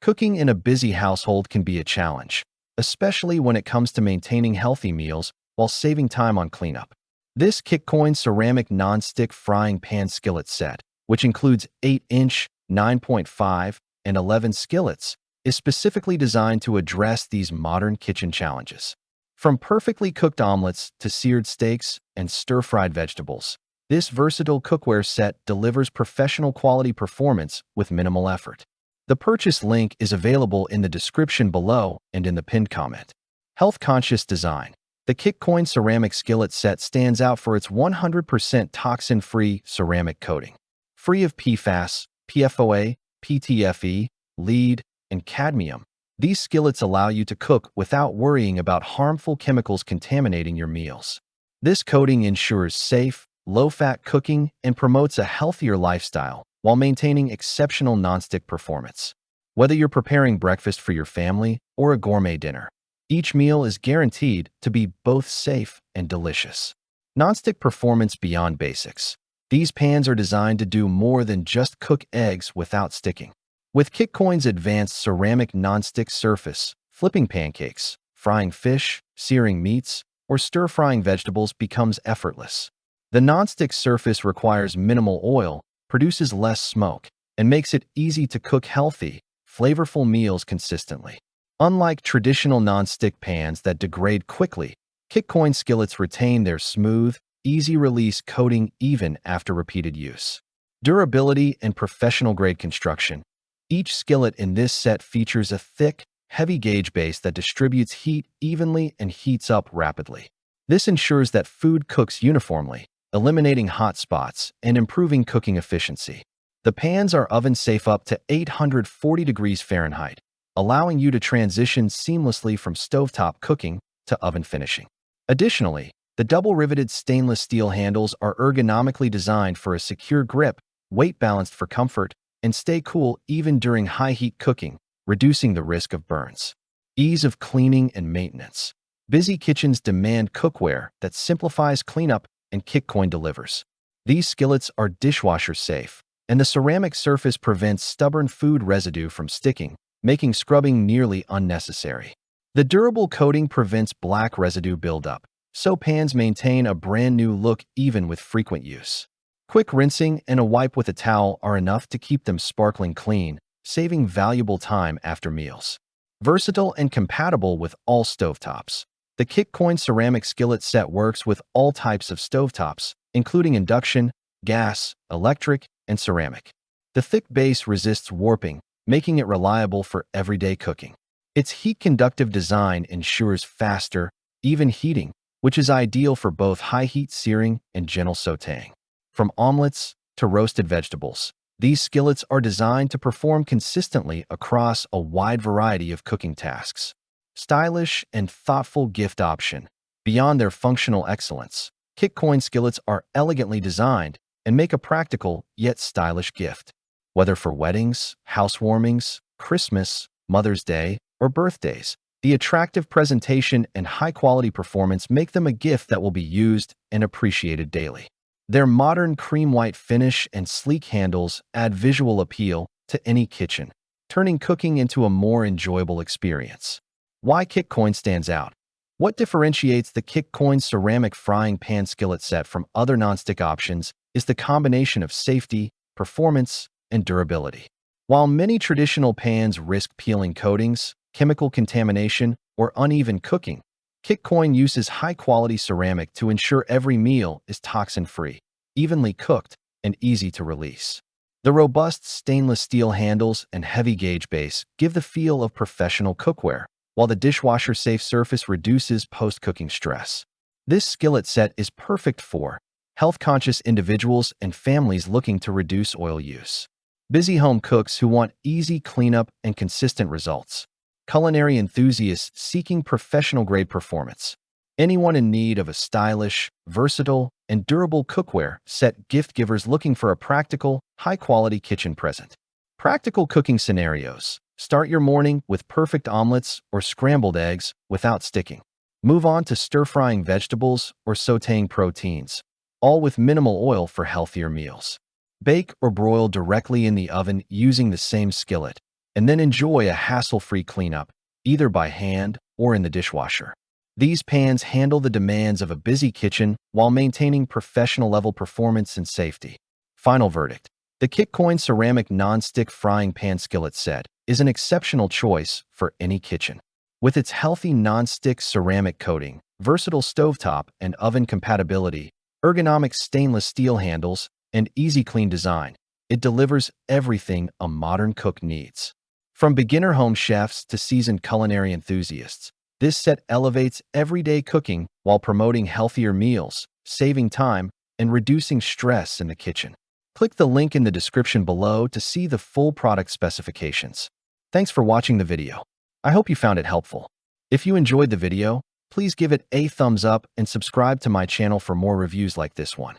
Cooking in a busy household can be a challenge, especially when it comes to maintaining healthy meals while saving time on cleanup. This Kikcoin ceramic non-stick frying pan skillet set, which includes 8-inch, 9.5, and 11 skillets, is specifically designed to address these modern kitchen challenges. From perfectly cooked omelets to seared steaks and stir-fried vegetables, this versatile cookware set delivers professional quality performance with minimal effort. The purchase link is available in the description below and in the pinned comment. Health-conscious design. The Kikcoin ceramic skillet set stands out for its 100% toxin-free ceramic coating. Free of PFAS, PFOA, PTFE, lead, and cadmium, these skillets allow you to cook without worrying about harmful chemicals contaminating your meals. This coating ensures safe, low-fat cooking and promotes a healthier lifestyle while maintaining exceptional nonstick performance. Whether you're preparing breakfast for your family or a gourmet dinner, each meal is guaranteed to be both safe and delicious. Nonstick performance beyond basics. These pans are designed to do more than just cook eggs without sticking. With Kikcoin's advanced ceramic nonstick surface, flipping pancakes, frying fish, searing meats, or stir-frying vegetables becomes effortless. The nonstick surface requires minimal oil, produces less smoke, and makes it easy to cook healthy, flavorful meals consistently. Unlike traditional nonstick pans that degrade quickly, Kikcoin skillets retain their smooth, easy-release coating even after repeated use. Durability and professional-grade construction. Each skillet in this set features a thick, heavy-gauge base that distributes heat evenly and heats up rapidly. This ensures that food cooks uniformly, eliminating hot spots and improving cooking efficiency. The pans are oven-safe up to 840 degrees Fahrenheit, allowing you to transition seamlessly from stovetop cooking to oven finishing. Additionally, the double-riveted stainless steel handles are ergonomically designed for a secure grip, weight-balanced for comfort, and stay cool even during high-heat cooking, reducing the risk of burns. Ease of cleaning and maintenance. Busy kitchens demand cookware that simplifies cleanup, and Kikcoin delivers. These skillets are dishwasher safe, and the ceramic surface prevents stubborn food residue from sticking, making scrubbing nearly unnecessary. The durable coating prevents black residue buildup, so pans maintain a brand new look even with frequent use. Quick rinsing and a wipe with a towel are enough to keep them sparkling clean, saving valuable time after meals. Versatile and compatible with all stovetops. The Kikcoin ceramic skillet set works with all types of stovetops, including induction, gas, electric, and ceramic. The thick base resists warping, making it reliable for everyday cooking. Its heat-conductive design ensures faster, even heating, which is ideal for both high-heat searing and gentle sautéing. From omelets to roasted vegetables, these skillets are designed to perform consistently across a wide variety of cooking tasks. Stylish and thoughtful gift option. Beyond their functional excellence, Kikcoin skillets are elegantly designed and make a practical yet stylish gift. Whether for weddings, housewarmings, Christmas, Mother's Day, or birthdays, the attractive presentation and high-quality performance make them a gift that will be used and appreciated daily. Their modern cream-white finish and sleek handles add visual appeal to any kitchen, turning cooking into a more enjoyable experience. Why Kikcoin stands out. What differentiates the Kikcoin ceramic frying pan skillet set from other nonstick options is the combination of safety, performance, and durability. While many traditional pans risk peeling coatings, chemical contamination, or uneven cooking, Kikcoin uses high-quality ceramic to ensure every meal is toxin-free, evenly cooked, and easy to release. The robust stainless steel handles and heavy-gauge base give the feel of professional cookware, while the dishwasher-safe surface reduces post-cooking stress. This skillet set is perfect for health-conscious individuals and families looking to reduce oil use. Busy home cooks who want easy cleanup and consistent results. Culinary enthusiasts seeking professional-grade performance. Anyone in need of a stylish, versatile, and durable cookware set, gift givers looking for a practical, high-quality kitchen present. Practical cooking scenarios. Start your morning with perfect omelets or scrambled eggs without sticking. Move on to stir-frying vegetables or sautéing proteins, all with minimal oil for healthier meals. Bake or broil directly in the oven using the same skillet. and then enjoy a hassle-free cleanup, either by hand or in the dishwasher. These pans handle the demands of a busy kitchen while maintaining professional-level performance and safety. Final verdict. The Kikcoin ceramic non-stick frying pan skillet set is an exceptional choice for any kitchen. With its healthy non-stick ceramic coating, versatile stovetop and oven compatibility, ergonomic stainless steel handles, and easy clean design, it delivers everything a modern cook needs. From beginner home chefs to seasoned culinary enthusiasts, this set elevates everyday cooking while promoting healthier meals, saving time, and reducing stress in the kitchen. Click the link in the description below to see the full product specifications. Thanks for watching the video. I hope you found it helpful. If you enjoyed the video, please give it a thumbs up and subscribe to my channel for more reviews like this one.